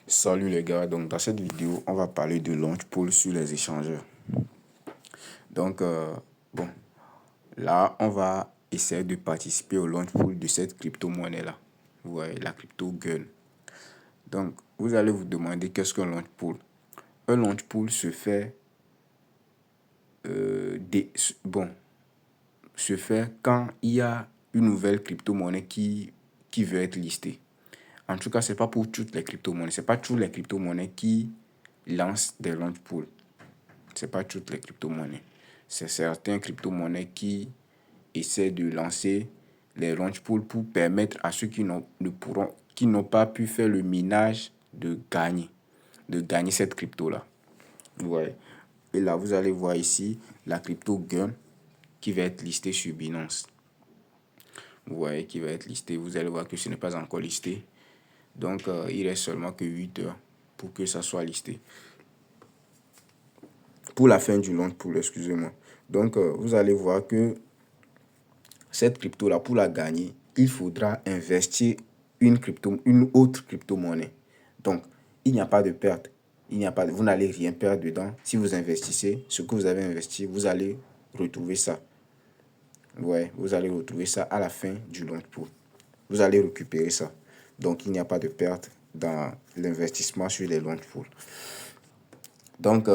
Salut les gars, donc dans cette vidéo, on va parler de launch pool sur les échangeurs. Donc, bon, là, on va essayer de participer au launch pool de cette crypto-monnaie-là. Vous voyez, la crypto Gun. Donc, vous allez vous demander qu'est-ce qu'un launch pool. Un launch pool se fait, se fait quand il y a une nouvelle crypto-monnaie qui veut être listée. En tout cas, c'est pas pour toutes les crypto-monnaies. C'est pas toutes les crypto-monnaies qui lancent des launch pools. C'est pas toutes les crypto-monnaies. C'est certains crypto-monnaies qui essaient de lancer les launch pools pour permettre à ceux qui n'ont pas pu faire le minage de gagner cette crypto-là. Ouais. Et là, vous allez voir ici la crypto Gun qui va être listée sur Binance. Vous voyez, qui va être listée. Vous allez voir que ce n'est pas encore listé. Donc, il reste seulement que 8 heures pour que ça soit listé. Pour la fin du launch pool, excusez-moi. Donc, vous allez voir que cette crypto-là, pour la gagner, il faudra investir une autre crypto-monnaie. Donc, il n'y a pas de perte. Vous n'allez rien perdre dedans. Si vous investissez, ce que vous avez investi, vous allez retrouver ça. Ouais, vous allez retrouver ça à la fin du launch pool. Vous allez récupérer ça. Donc, il n'y a pas de perte dans l'investissement sur les launch pools. Donc,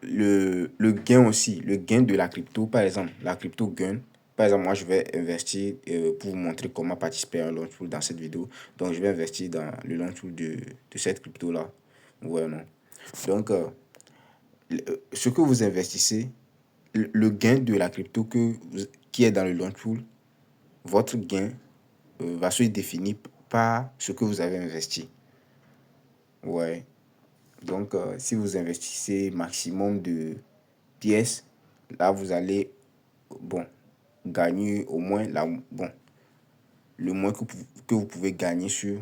le gain aussi, le gain de la crypto, par exemple, la crypto Gun, par exemple, moi, je vais investir pour vous montrer comment participer à un launch pool dans cette vidéo. Donc, je vais investir dans le launch pool de cette crypto-là. Ouais, non. Donc, ce que vous investissez, le gain de la crypto qui est dans le launch pool, votre gain va se définir par ce que vous avez investi. Ouais. Donc, si vous investissez maximum de pièces, là, vous allez, gagner au moins, le moins que vous pouvez gagner sur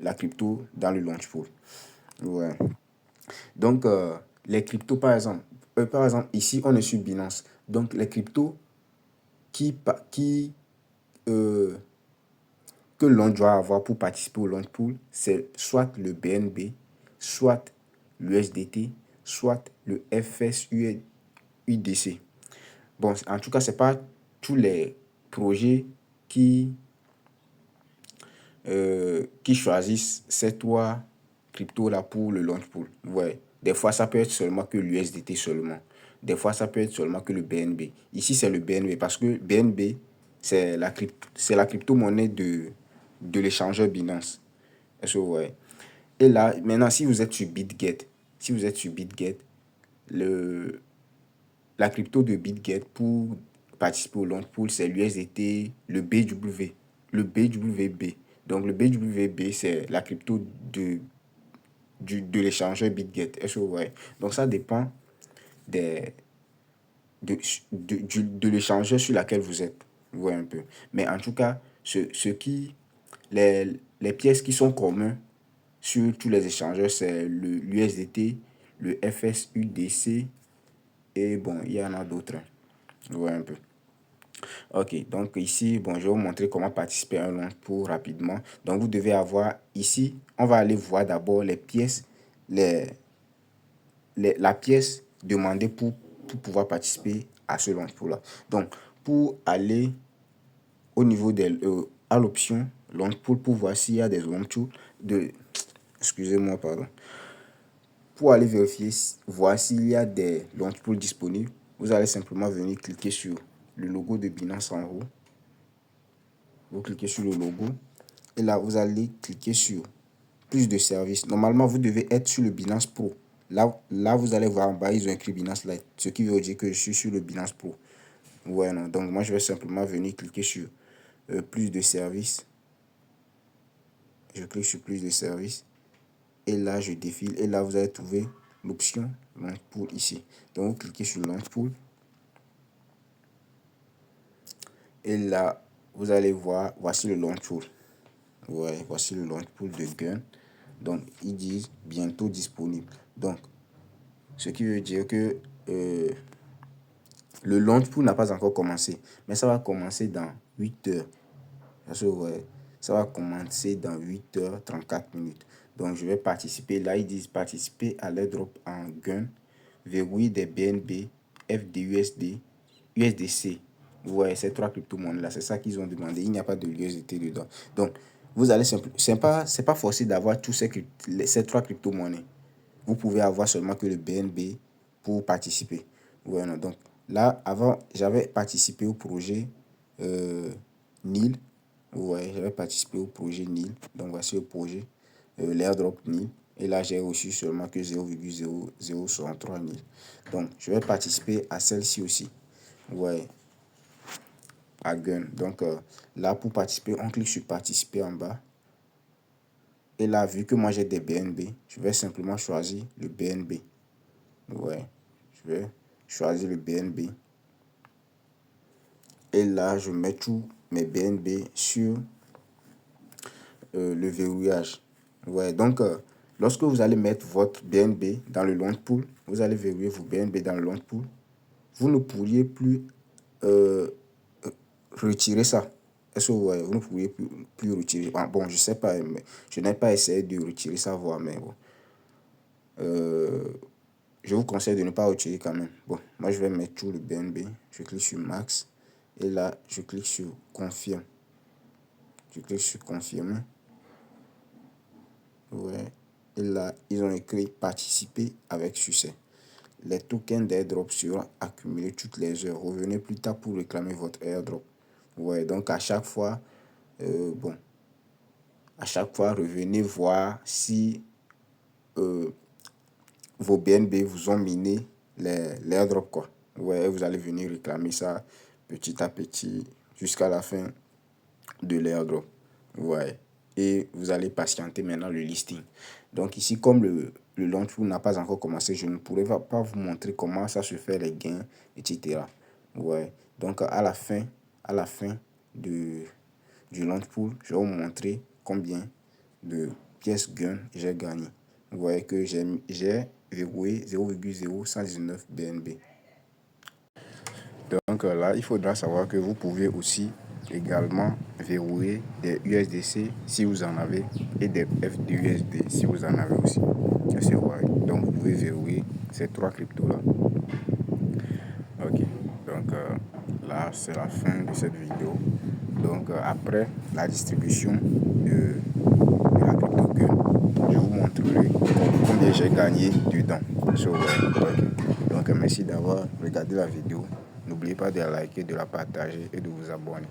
la crypto dans le launch pool. Ouais. Donc, les cryptos, par exemple, ici, on est sur Binance. Donc, les cryptos euh, que l'on doit avoir pour participer au launch pool, c'est soit le BNB, soit l'USDT, soit le FSUDC. Bon, en tout cas, ce n'est pas tous les projets qui choisissent ces trois cryptos-là pour le launch pool. Ouais. Des fois, ça peut être seulement que l'USDT seulement. Des fois, ça peut être seulement que le BNB. Ici, c'est le BNB parce que BNB, c'est la crypto-monnaie de l'échangeur Binance. Est-ce que vous voyez? Et là, maintenant, si vous êtes sur BitGet, la crypto de BitGet pour participer au launch pool, c'est l'USDT, le BWB. Donc, le BWB, c'est la crypto de l'échangeur BitGet. Est-ce que vous voyez? Donc, ça dépend de l'échangeur sur laquelle vous êtes. Vous voyez un peu. Mais en tout cas, les pièces qui sont communes sur tous les échangeurs, c'est l'USDT, le FSUDC et bon, il y en a d'autres. Vous voyez un peu. Ok, donc ici, bon, je vais vous montrer comment participer à un launch pool rapidement. Donc, vous devez avoir ici, on va aller voir d'abord les pièces, la pièce demandée pour pouvoir participer à ce launch pool là. Donc, pour aller au niveau à l'option launch pool pour voir s'il y a des launch pools excusez-moi, pardon. Pour aller vérifier, voir s'il y a des launch pools disponibles, vous allez simplement venir cliquer sur le logo de Binance en haut. Vous cliquez sur le logo et là, vous allez cliquer sur plus de services. Normalement, vous devez être sur le Binance Pro. Là, vous allez voir en bas, ils ont écrit Binance Lite, ce qui veut dire que je suis sur le Binance Pro. Ouais, non. Donc, moi, je vais simplement venir cliquer sur plus de services. Je clique sur plus de services. Et là, je défile. Et là, vous allez trouver l'option Launch Pool ici. Donc, vous cliquez sur Launch Pool. Et là, vous allez voir, voici le Launch Pool. Ouais, voici le Launch Pool de Gun. Donc, ils disent bientôt disponible. Donc, ce qui veut dire que le launch pool n'a pas encore commencé. Mais ça va commencer dans 8 heures. Ça va commencer dans 8h34 minutes. Donc, je vais participer. Là, ils disent participer à l'airdrop en Gun, verrouiller des BNB, FDUSD, USDC. Ouais, ces trois crypto-monnaies-là, c'est ça qu'ils ont demandé. Il n'y a pas de l'USDT dedans. Donc, vous allez simplement. C'est pas forcé d'avoir tous ces trois crypto-monnaies. Vous pouvez avoir seulement que le BNB pour participer. Ouais, non. Donc, là, avant, j'avais participé au projet NIL. Ouais, j'avais participé au projet NIL. Donc, voici le projet, l'airdrop NIL. Et là, j'ai reçu seulement que 0,0063 NIL. Donc, je vais participer à celle-ci aussi. Ouais, à Gun. Donc, là, pour participer, on clique sur participer en bas. Et là, vu que moi j'ai des BNB, je vais simplement choisir le BNB. Ouais, je vais choisir le BNB. Et là, je mets tous mes BNB sur le verrouillage. Ouais, donc, lorsque vous allez mettre votre BNB dans le long pool, vous allez verrouiller vos BNB dans le long pool, vous ne pourriez plus retirer ça. Est-ce que vous ne pourriez plus retirer? Ah, bon, je sais pas, mais je n'ai pas essayé de retirer ça, voir, mais bon. Je vous conseille de ne pas retirer quand même. Bon, moi je vais mettre tout le BNB. Je clique sur Max. Et là, je clique sur Confirme. Je clique sur Confirmer. Ouais. Et là, ils ont écrit Participer avec succès. Les tokens d'airdrop seront accumulés toutes les heures. Revenez plus tard pour réclamer votre airdrop. Ouais, donc à chaque fois, bon, à chaque fois, revenez voir si vos BNB vous ont miné l'airdrop, quoi. Ouais, vous allez venir réclamer ça petit à petit jusqu'à la fin de l'airdrop. Ouais. Et vous allez patienter maintenant le listing. Donc ici, comme le launch pool n'a pas encore commencé, je ne pourrai pas vous montrer comment ça se fait, les gains, etc. Ouais. Donc à la fin du launch pool, je vais vous montrer combien de pièces gun j'ai gagné. Vous voyez que j'ai verrouillé 0,0119 BNB. Donc là, il faudra savoir que vous pouvez aussi également verrouiller des USDC si vous en avez et des FDUSD si vous en avez aussi. C'est vrai. Donc vous pouvez verrouiller ces trois cryptos-là. Ok. Donc là, c'est la fin de cette vidéo. Donc après la distribution de la crypto gun, je vous montrerai combien j'ai gagné dedans. So, okay. Donc merci d'avoir regardé la vidéo. N'oubliez pas de la liker, de la partager et de vous abonner.